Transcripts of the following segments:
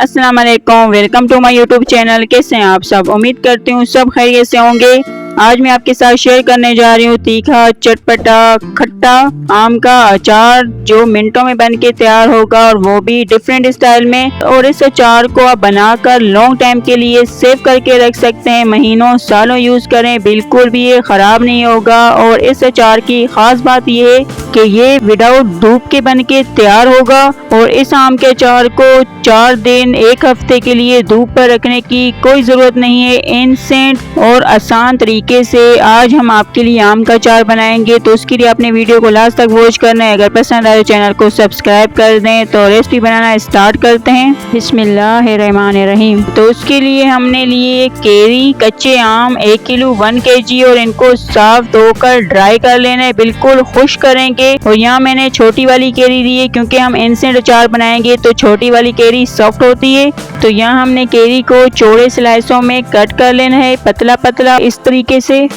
अस्सलाम वालेकुम, welcome to my YouTube channel. कैसे हैं आप सब? उम्मीद करती हूँ सब खैरियत से होंगे। आज मैं आपके साथ शेयर करने जा रही हूँ तीखा चटपटा खट्टा आम का अचार जो मिनटों में बन के तैयार होगा और वो भी डिफरेंट स्टाइल में। और इस अचार को आप बनाकर लॉन्ग टाइम के लिए सेव करके रख सकते हैं, महीनों सालों यूज करें, बिल्कुल भी ये खराब नहीं होगा। और इस अचार की खास बात ये है कि ये विदाउट धूप के बन के तैयार होगा। और इस आम के अचार को 4 दिन 1 हफ्ते के लिए धूप पर रखने की कोई जरूरत नहीं है। इंस्टेंट और आसान तरीके से आज हम आपके लिए आम का अचार बनाएंगे, तो उसके लिए आपने वीडियो को लास्ट तक वॉच करना है। अगर पसंद आए तो चैनल को सब्सक्राइब कर दें। तो रेसिपी बनाना स्टार्ट करते हैं। बिस्मिल्लाहिर्रहमानिर्रहीम। तो उसके लिए हमने लिए केरी कच्चे आम 1 किलो 1 kg और इनको साफ धोकर ड्राई कर लेना है, बिल्कुल खुश करेंगे। और यहाँ मैंने छोटी वाली केरी ली है क्योंकि हम इंस्टेंट अचार बनाएंगे तो छोटी वाली केरी सॉफ्ट होती है। तो यहाँ हमने केरी को चौड़े स्लाइसों में कट कर लेना है, पतला पतला इस तरीके से।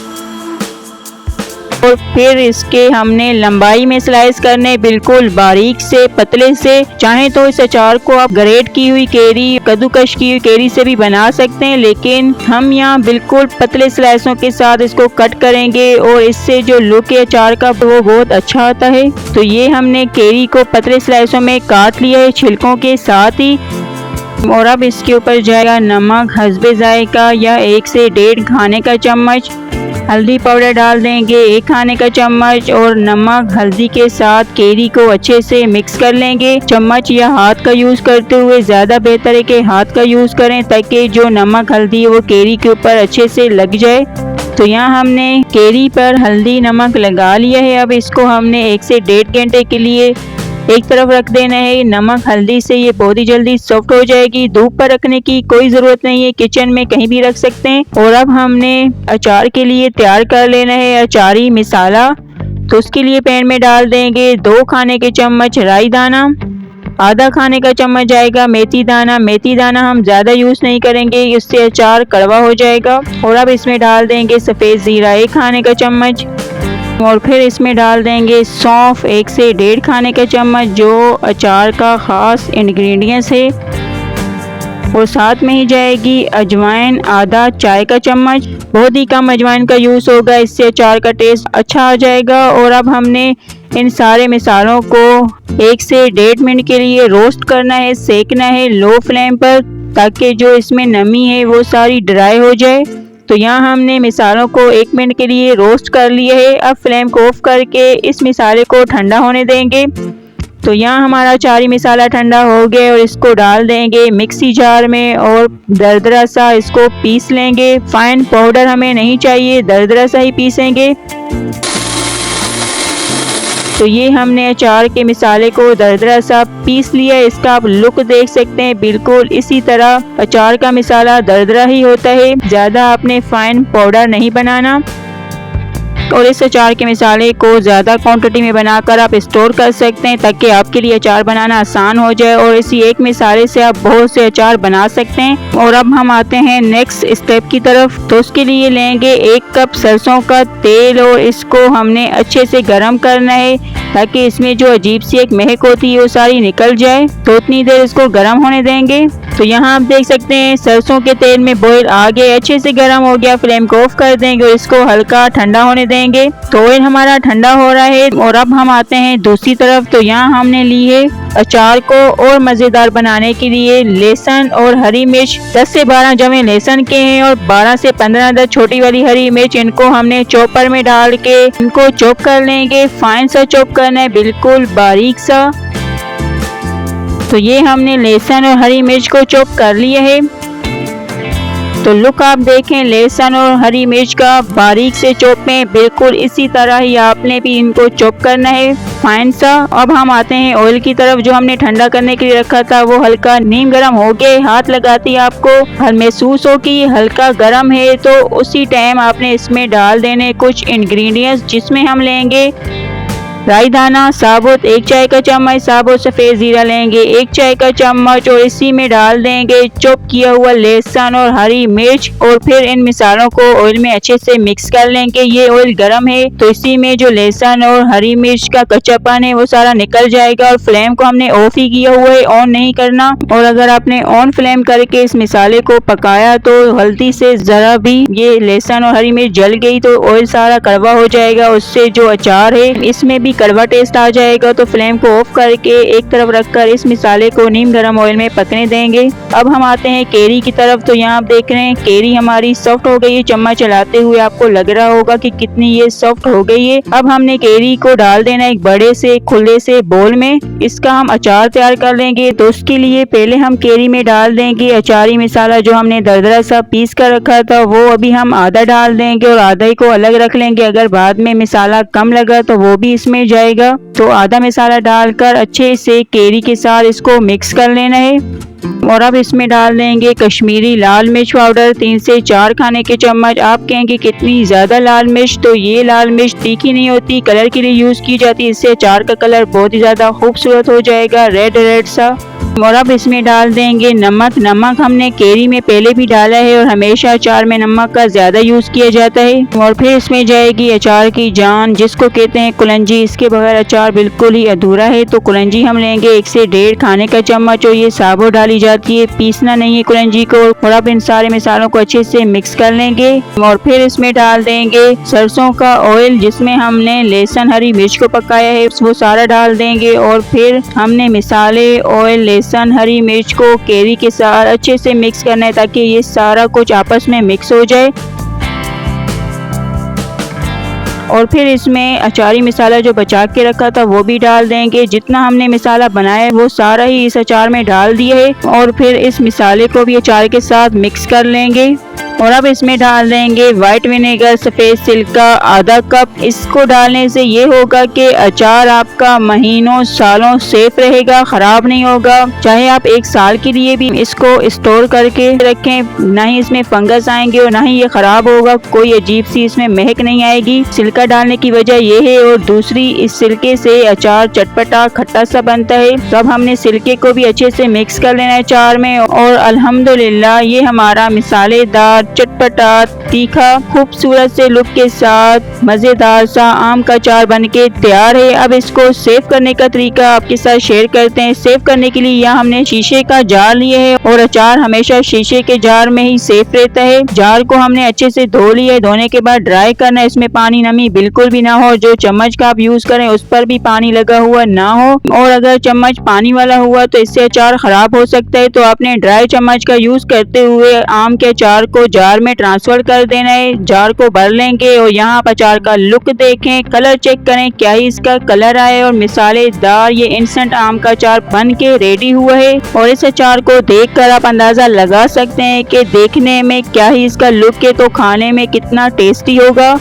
और फिर इसके हमने लंबाई में स्लाइस करने, बिल्कुल बारीक से पतले से। चाहे तो इस अचार को आप ग्रेट की हुई केरी, कद्दूकश की हुई केरी से भी बना सकते हैं, लेकिन हम यहाँ बिल्कुल पतले स्लाइसों के साथ इसको कट करेंगे और इससे जो लुक है अचार का वो बहुत अच्छा आता है। तो ये हमने केरी को पतले स्लाइसों में काट लिया है छिलकों के साथ ही। और अब इसके ऊपर जाएगा नमक हस्बे जायका या 1 से 1.5 खाने का चम्मच। हल्दी पाउडर डाल देंगे 1 खाने का चम्मच और नमक हल्दी के साथ केरी को अच्छे से मिक्स कर लेंगे। चम्मच या हाथ का यूज करते हुए ज़्यादा बेहतर है कि हाथ का यूज करें ताकि जो नमक हल्दी है वो केरी के ऊपर अच्छे से लग जाए। तो यहाँ हमने केरी पर हल्दी नमक लगा लिया है। अब इसको हमने 1 से 1.5 घंटे के लिए एक तरफ रख देना है। नमक हल्दी से ये बहुत ही जल्दी सॉफ्ट हो जाएगी, धूप पर रखने की कोई ज़रूरत नहीं है, किचन में कहीं भी रख सकते हैं। और अब हमने अचार के लिए तैयार कर लेना है अचारी मसाला। तो उसके लिए पैन में डाल देंगे 2 खाने के चम्मच राई दाना, आधा खाने का चम्मच जाएगा मेथी दाना। मेथी दाना हम ज़्यादा यूज़ नहीं करेंगे, इससे अचार कड़वा हो जाएगा। और अब इसमें डाल देंगे सफ़ेद ज़ीरा 1 खाने का चम्मच और फिर इसमें डाल देंगे सौंफ 1 से 1.5 खाने का चम्मच जो अचार का ख़ास इंग्रेडिएंट्स है। और साथ में ही जाएगी अजवाइन आधा चाय का चम्मच। बहुत ही कम अजवाइन का यूज़ होगा, इससे अचार का टेस्ट अच्छा आ जाएगा। और अब हमने इन सारे मसालों को 1 से 1.5 मिनट के लिए रोस्ट करना है, सेकना है लो फ्लेम पर ताकि जो इसमें नमी है वो सारी ड्राई हो जाए। तो यहाँ हमने मसालों को 1 मिनट के लिए रोस्ट कर लिया है। अब फ्लेम को ऑफ करके इस मसाले को ठंडा होने देंगे। तो यहाँ हमारा अचारी मसाला ठंडा हो गया और इसको डाल देंगे मिक्सी जार में और दरदरा सा इसको पीस लेंगे। फाइन पाउडर हमें नहीं चाहिए, दरदरा सा ही पीसेंगे। तो ये हमने अचार के मसाले को दरदरा सा पीस लिया। इसका आप लुक देख सकते हैं, बिल्कुल इसी तरह अचार का मसाला दरदरा ही होता है, ज़्यादा आपने फाइन पाउडर नहीं बनाना। और इस अचार के मसाले को ज़्यादा क्वांटिटी में बनाकर आप स्टोर कर सकते हैं ताकि आपके लिए अचार बनाना आसान हो जाए और इसी एक मसाले से आप बहुत से अचार बना सकते हैं। और अब हम आते हैं नेक्स्ट स्टेप की तरफ। तो उसके लिए लेंगे 1 कप सरसों का तेल और इसको हमने अच्छे से गर्म करना है ताकि इसमें जो अजीब सी एक महक होती है वो सारी निकल जाए। तो उतनी देर इसको गर्म होने देंगे। तो यहाँ आप देख सकते हैं सरसों के तेल में बॉयल आ गया, अच्छे से गर्म हो गया। फ्लेम को ऑफ कर देंगे और इसको हल्का ठंडा होने देंगे। तो ऑयल हमारा ठंडा हो रहा है और अब हम आते हैं दूसरी तरफ। तो यहाँ हमने ली है अचार को और मज़ेदार बनाने के लिए लहसुन और हरी मिर्च। 10 से 12 जमे लहसुन के हैं और 12 से 15 अदद छोटी वाली हरी मिर्च। इनको हमने चॉपर में डाल के इनको चॉप कर लेंगे। फाइन सा चॉप करना है, बिल्कुल बारीक सा। तो ये हमने लहसुन और हरी मिर्च को चॉप कर लिया है। तो लुक आप देखें लहसुन और हरी मिर्च का बारीक से चॉप में, बिल्कुल इसी तरह ही आपने भी इनको चॉप करना है फाइन सा। अब हम आते हैं ऑयल की तरफ जो हमने ठंडा करने के लिए रखा था वो हल्का नीम गर्म हो गया। हाथ लगाते ही आपको महसूस हो कि हल्का गर्म है। तो उसी टाइम आपने इसमें डाल देने कुछ इंग्रेडिएंट्स जिसमें हम लेंगे राई दाना साबुत 1 चाय का चम्मच, साबुत सफेद जीरा लेंगे 1 चाय का चम्मच और इसी में डाल देंगे चॉप किया हुआ लहसुन और हरी मिर्च और फिर इन मिसालों को ऑयल में अच्छे से मिक्स कर लेंगे। ये ऑयल गर्म है तो इसी में जो लहसुन और हरी मिर्च का कच्चापन है वो सारा निकल जाएगा और फ्लेम को हमने ऑफ ही किया हुआ है, ऑन नहीं करना। और अगर आपने ऑन फ्लेम करके इस मिसाले को पकाया तो गलती से जरा भी ये लहसुन और हरी मिर्च जल गई तो ऑयल सारा कड़वा हो जाएगा, उससे जो अचार है इसमें भी कड़वा टेस्ट आ जाएगा। तो फ्लेम को ऑफ करके एक तरफ रखकर इस मिसाले को नीम गर्म ऑयल में पकने देंगे। अब हम आते हैं केरी की तरफ। तो यहाँ आप देख रहे हैं केरी हमारी सॉफ्ट हो गई है, चम्मच चलाते हुए आपको लग रहा होगा कि कितनी ये सॉफ्ट हो गई है। अब हमने केरी को डाल देना एक बड़े से खुले से बोल में, इसका हम अचार तैयार कर लेंगे। तो उसके लिए पहले हम केरी में डाल देंगे अचारी मसाला जो हमने दरदरा सा पीस कर रखा था, वो अभी हम आधा डाल देंगे और आधा को अलग रख लेंगे। अगर बाद में मसाला कम लगा तो वो भी इसमें जाएगा। तो आधा मसाला डालकर अच्छे से केरी के साथ इसको मिक्स कर लेना है। और अब इसमें डाल देंगे कश्मीरी लाल मिर्च पाउडर 3 से 4 खाने के चम्मच। आप कहेंगे कितनी ज़्यादा लाल मिर्च, तो ये लाल मिर्च तीखी नहीं होती, कलर के लिए यूज़ की जाती है। इससे अचार का कलर बहुत ही ज़्यादा खूबसूरत हो जाएगा, रेड रेड सा। और अब इसमें डाल देंगे नमक। नमक हमने केरी में पहले भी डाला है और हमेशा अचार में नमक का ज़्यादा यूज़ किया जाता है। और फिर इसमें जाएगी अचार की जान जिसको कहते हैं कुलंजी। इसके बगैर अचार बिल्कुल ही अधूरा है। तो कुलंजी हम लेंगे 1 से 1.5 खाने का चम्मच और ये साबुत डाली जाती है, पीसना नहीं है कुलंजी को। और अब इन सारे मसालों को अच्छे से मिक्स कर लेंगे और फिर इसमें डाल देंगे सरसों का ऑयल जिसमें हमने लहसुन हरी मिर्च को पकाया है, वो सारा डाल देंगे। और फिर हमने मसाले ऑयल लहसुन हरी मिर्च को केरी के साथ अच्छे से मिक्स करना है ताकि ये सारा कुछ आपस में मिक्स हो जाए। और फिर इसमें अचारी मसाला जो बचा के रखा था वो भी डाल देंगे। जितना हमने मसाला बनाया वो सारा ही इस अचार में डाल दिया है और फिर इस मसाले को भी अचार के साथ मिक्स कर लेंगे। और अब इसमें डाल देंगे व्हाइट विनेगर सफ़ेद सिरका आधा कप। इसको डालने से ये होगा कि अचार आपका महीनों सालों सेफ रहेगा, ख़राब नहीं होगा। चाहे आप 1 साल के लिए भी इसको स्टोर करके रखें, ना ही इसमें फंगस आएंगे और ना ही ये ख़राब होगा, कोई अजीब सी इसमें महक नहीं आएगी। सिरका डालने की वजह ये है। और दूसरी, इस सिरके से अचार चटपटा खट्टा सा बनता है। तो अब हमने सिरके को भी अच्छे से मिक्स कर लेना है अचार में। और अल्हम्दुलिल्लाह ये हमारा मसालेदार चटपटा तीखा खूबसूरत से लुक के साथ मजेदार सा आम का अचार बनके तैयार है। अब इसको सेव करने का तरीका आपके साथ शेयर करते हैं। सेव करने के लिए यहाँ हमने शीशे का जार लिया है और अचार हमेशा शीशे के जार में ही सेफ रहता है। जार को हमने अच्छे से धो लिया है, धोने के बाद ड्राई करना है, इसमें पानी नमी बिल्कुल भी ना हो। जो चम्मच का आप यूज करें उस पर भी पानी लगा हुआ ना हो, और अगर चम्मच पानी वाला हुआ तो इससे अचार खराब हो सकता है। तो आपने ड्राई चम्मच का यूज करते हुए आम के अचार को जार में ट्रांसफर कर देना है। जार को भर लेंगे और यहाँ आप अचार का लुक देखें, कलर चेक करें क्या ही इसका कलर आए और मिसालेदार ये इंस्टेंट आम का अचार बन के रेडी हुआ है। और इस अचार को देखकर आप अंदाजा लगा सकते हैं कि देखने में क्या ही इसका लुक है तो खाने में कितना टेस्टी होगा।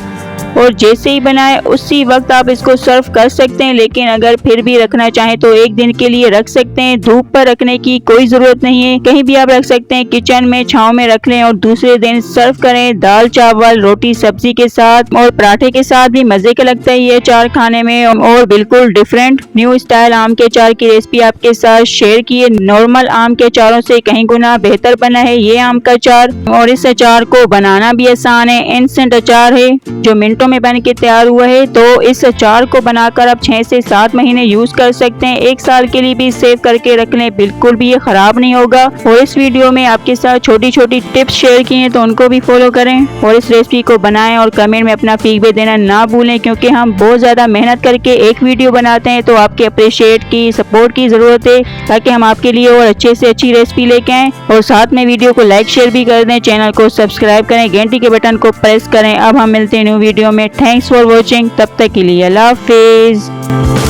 और जैसे ही बनाए उसी वक्त आप इसको सर्व कर सकते हैं, लेकिन अगर फिर भी रखना चाहें तो 1 दिन के लिए रख सकते हैं। धूप पर रखने की कोई जरूरत नहीं है, कहीं भी आप रख सकते हैं, किचन में छांव में रख लें और दूसरे दिन सर्व करें दाल चावल रोटी सब्जी के साथ और पराठे के साथ भी मजे का लगता है ये अचार खाने में। और बिल्कुल डिफरेंट न्यू स्टाइल आम के अचार की रेसिपी आपके साथ शेयर की है। नॉर्मल आम के अचारों से कहीं गुना बेहतर बना है ये आम का अचार, और इस अचार को बनाना भी आसान है। इंस्टेंट अचार है जो मिनटों में बन के तैयार हुआ है। तो इस अचार को बनाकर आप 6 से 7 महीने यूज कर सकते हैं। 1 साल के लिए भी सेव करके रख लें, बिल्कुल भी ये खराब नहीं होगा। और इस वीडियो में आपके साथ छोटी छोटी टिप्स शेयर की हैं तो उनको भी फॉलो करें और इस रेसिपी को बनाएं और कमेंट में अपना फीडबैक देना ना भूलें, क्योंकि हम बहुत ज्यादा मेहनत करके एक वीडियो बनाते हैं तो आपके अप्रिशिएट की सपोर्ट की जरूरत है ताकि हम आपके लिए और अच्छे से अच्छी रेसिपी लेके आए। और साथ में वीडियो को लाइक शेयर भी कर दें, चैनल को सब्सक्राइब करें, घंटी के बटन को प्रेस करें। अब हम मिलते हैं न्यू वीडियो में। थैंक्स फॉर वॉचिंग, तब तक के लिए अल्लाह हाफिज।